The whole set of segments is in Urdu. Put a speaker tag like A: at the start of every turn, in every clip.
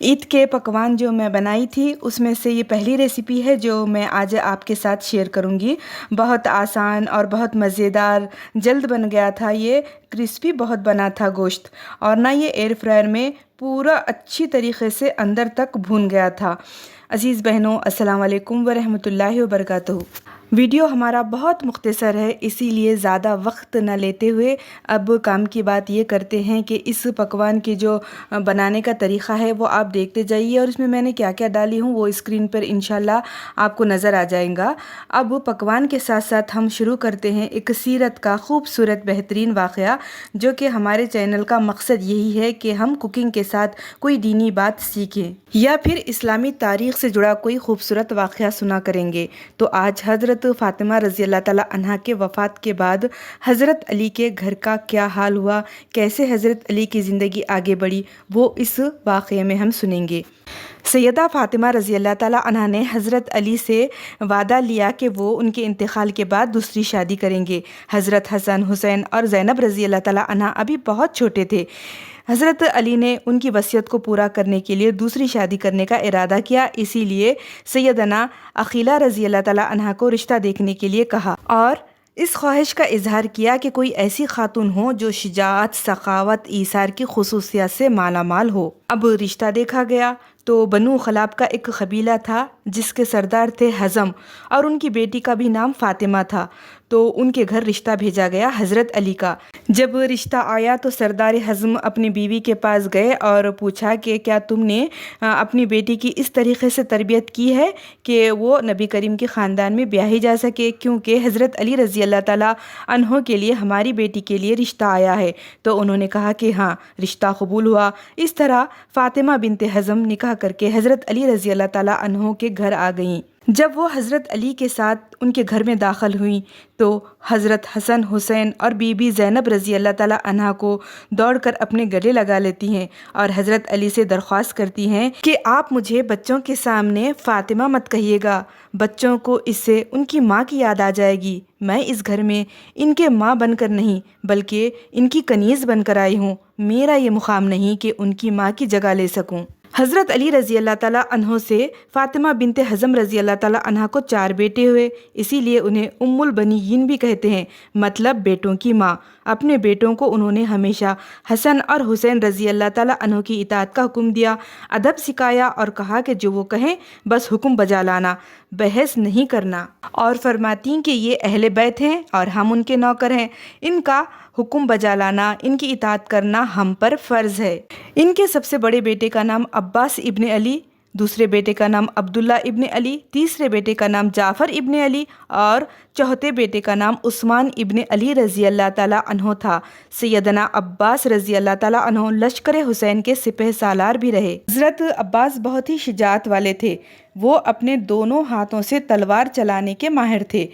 A: عید کے پکوان جو میں بنائی تھی اس میں سے یہ پہلی ریسیپی ہے جو میں آج آپ کے ساتھ شیئر کروں گی۔ بہت آسان اور بہت مزیدار، جلد بن گیا تھا، یہ کرسپی بہت بنا تھا گوشت، اور نہ یہ ایئر فرائر میں پورا اچھی طریقے سے اندر تک بھون گیا تھا۔ عزیز بہنوں، السلام علیکم ورحمۃ اللہ وبرکاتہ۔ ویڈیو ہمارا بہت مختصر ہے، اسی لیے زیادہ وقت نہ لیتے ہوئے اب کام کی بات یہ کرتے ہیں کہ اس پکوان کی جو بنانے کا طریقہ ہے وہ آپ دیکھتے جائیے، اور اس میں نے کیا کیا ڈالی ہوں وہ اسکرین پر انشاءاللہ آپ کو نظر آ جائیں گا۔ اب پکوان کے ساتھ ساتھ ہم شروع کرتے ہیں ایک سیرت کا خوبصورت بہترین واقعہ، جو کہ ہمارے چینل کا مقصد یہی ہے کہ ہم کوکنگ کے ساتھ کوئی دینی بات سیکھیں یا پھر اسلامی تاریخ سے جڑا کوئی خوبصورت واقعہ سنا کریں گے۔ تو آج حضرت فاطمہ رضی اللہ تعالی عنہا کے وفات کے بعد حضرت علی کے گھر کا کیا حال ہوا، کیسے حضرت علی کی زندگی آگے بڑھی، وہ اس واقعے میں ہم سنیں گے۔ سیدہ فاطمہ رضی اللہ تعالی عنہا نے حضرت علی سے وعدہ لیا کہ وہ ان کے انتقال کے بعد دوسری شادی کریں گے۔ حضرت حسن، حسین اور زینب رضی اللہ تعالی عنہا ابھی بہت چھوٹے تھے۔ حضرت علی نے ان کی وصیت کو پورا کرنے کے لیے دوسری شادی کرنے کا ارادہ کیا، اسی لیے سیدنا عقیلہ رضی اللہ تعالی عنہا کو رشتہ دیکھنے کے لیے کہا اور اس خواہش کا اظہار کیا کہ کوئی ایسی خاتون ہو جو شجاعت، سخاوت، ایثار کی خصوصیات سے مالا مال ہو۔ اب رشتہ دیکھا گیا تو بنو خلاب کا ایک قبیلہ تھا جس کے سردار تھے حزم، اور ان کی بیٹی کا بھی نام فاطمہ تھا، تو ان کے گھر رشتہ بھیجا گیا حضرت علی کا۔ جب رشتہ آیا تو سردار حزم اپنی بیوی کے پاس گئے اور پوچھا کہ کیا تم نے اپنی بیٹی کی اس طریقے سے تربیت کی ہے کہ وہ نبی کریم کے خاندان میں بیاہی جا سکے، کیونکہ حضرت علی رضی اللہ تعالیٰ عنہ کے لیے ہماری بیٹی کے لیے رشتہ آیا ہے۔ تو انہوں نے کہا کہ ہاں، رشتہ قبول ہوا۔ اس طرح فاطمہ بنت حزم نکاح کر کے حضرت علی رضی اللہ تعالیٰ عنہ کے گھر آ گئیں۔ جب وہ حضرت علی کے ساتھ ان کے گھر میں داخل ہوئیں تو حضرت حسن، حسین اور بی بی زینب رضی اللہ تعالیٰ عنہا کو دوڑ کر اپنے گلے لگا لیتی ہیں اور حضرت علی سے درخواست کرتی ہیں کہ آپ مجھے بچوں کے سامنے فاطمہ مت کہیے گا، بچوں کو اس سے ان کی ماں کی یاد آ جائے گی۔ میں اس گھر میں ان کے ماں بن کر نہیں بلکہ ان کی کنیز بن کر آئی ہوں، میرا یہ مقام نہیں کہ ان کی ماں کی جگہ لے سکوں۔ حضرت علی رضی اللہ تعالیٰ عنہ سے فاطمہ بنت حزم رضی اللہ تعالیٰ عنہا کو 4 بیٹے ہوئے، اسی لیے انہیں ام البنین بھی کہتے ہیں، مطلب بیٹوں کی ماں۔ اپنے بیٹوں کو انہوں نے ہمیشہ حسن اور حسین رضی اللہ تعالیٰ عنہ کی اطاعت کا حکم دیا، ادب سکھایا اور کہا کہ جو وہ کہیں بس حکم بجا لانا، بحث نہیں کرنا، اور فرماتی کہ یہ اہل بیت ہیں اور ہم ان کے نوکر ہیں، ان کا حکم بجا لانا، ان کی اطاعت کرنا ہم پر فرض ہے۔ ان کے سب سے بڑے بیٹے کا نام عباس ابن علی، دوسرے بیٹے کا نام عبداللہ ابن علی، تیسرے بیٹے کا نام جعفر ابن علی اور چوتھے بیٹے کا نام عثمان ابن علی رضی اللہ تعالیٰ عنہ تھا۔ سیدنا عباس رضی اللہ تعالیٰ عنہ لشکر حسین کے سپہ سالار بھی رہے۔ حضرت عباس بہت ہی شجاعت والے تھے، وہ اپنے دونوں ہاتھوں سے تلوار چلانے کے ماہر تھے۔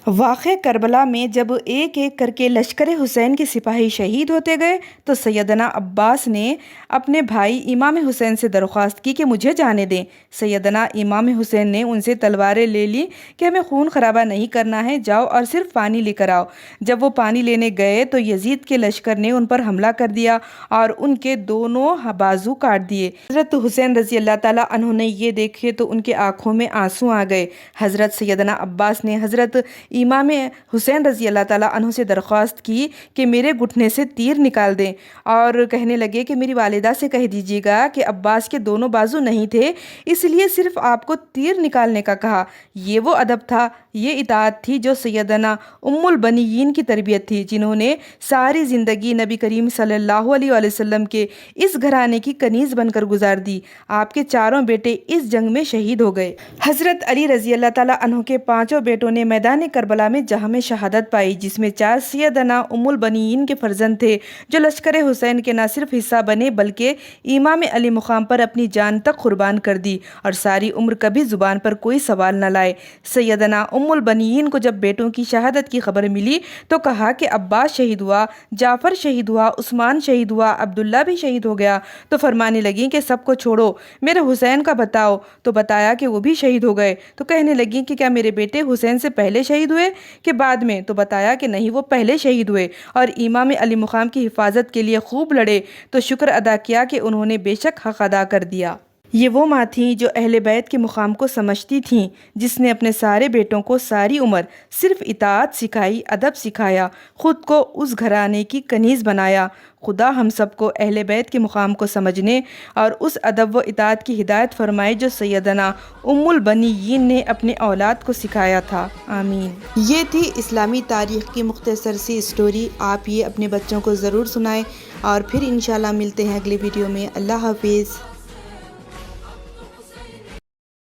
A: واقعہ کربلا میں جب ایک ایک کر کے لشکر حسین کے سپاہی شہید ہوتے گئے تو سیدنا عباس نے اپنے بھائی امام حسین سے درخواست کی کہ مجھے جانے دیں۔ سیدنا امام حسین نے ان سے تلواریں لے لی کہ ہمیں خون خرابہ نہیں کرنا ہے، جاؤ اور صرف پانی لے کر آؤ۔ جب وہ پانی لینے گئے تو یزید کے لشکر نے ان پر حملہ کر دیا اور ان کے دونوں بازو کاٹ دیے۔ حضرت حسین رضی اللہ تعالیٰ عنہ نے یہ دیکھے تو ان کے آنکھوں میں آنسو آ گئے۔ حضرت سیدنا عباس نے حضرت امام حسین رضی اللہ تعالیٰ عنہ سے درخواست کی کہ میرے گھٹنے سے تیر نکال دیں، اور کہنے لگے کہ میری والدہ سے کہہ دیجیے گا کہ عباس کے دونوں بازو نہیں تھے، اس لیے صرف آپ کو تیر نکالنے کا کہا۔ یہ وہ ادب تھا، یہ اطاعت تھی جو سیدنا ام البنین کی تربیت تھی، جنہوں نے ساری زندگی نبی کریم صلی اللہ علیہ وآلہ وسلم کے اس گھرانے کی کنیز بن کر گزار دی۔ آپ کے 4 بیٹے اس جنگ میں شہید ہو گئے۔ حضرت علی رضی اللہ تعالیٰ عنہ کے 5 بیٹوں نے میدان کربلا میں جہاں میں شہادت پائی، جس میں 4 سیدنا ام البنین کے فرزند تھے جو لشکر حسین کے نہ صرف حصہ بنے بلکہ امام علی مقام پر اپنی جان تک قربان کر دی اور ساری عمر کبھی زبان پر کوئی سوال نہ لائے۔ سیدنا ام البنین کو جب بیٹوں کی شہادت کی خبر ملی تو کہا کہ عباس شہید ہوا، جعفر شہید ہوا، عثمان شہید ہوا، عبداللہ بھی شہید ہو گیا۔ تو فرمانے لگیں کہ سب کو چھوڑو، میرے حسین کا بتاؤ۔ تو بتایا کہ وہ بھی شہید ہو گئے۔ تو کہنے لگیں کہ کیا میرے بیٹے حسین سے پہلے شہید ہوئے کہ بعد میں؟ تو بتایا کہ نہیں، وہ پہلے شہید ہوئے اور امام علی مقام کی حفاظت کے لیے خوب لڑے۔ تو شکر ادا کیا کہ انہوں نے بے شک حق ادا کر دیا۔ یہ وہ ماں تھیں جو اہل بیت کے مقام کو سمجھتی تھیں، جس نے اپنے سارے بیٹوں کو ساری عمر صرف اطاعت سکھائی، ادب سکھایا، خود کو اس گھرانے کی کنیز بنایا۔ خدا ہم سب کو اہل بیت کے مقام کو سمجھنے اور اس ادب و اطاعت کی ہدایت فرمائے جو سیدنا ام البنین نے اپنے اولاد کو سکھایا تھا۔ آمین۔
B: یہ تھی اسلامی تاریخ کی مختصر سی اسٹوری۔ آپ یہ اپنے بچوں کو ضرور سنائیں، اور پھر انشاءاللہ ملتے ہیں اگلی ویڈیو میں۔ اللہ حافظ۔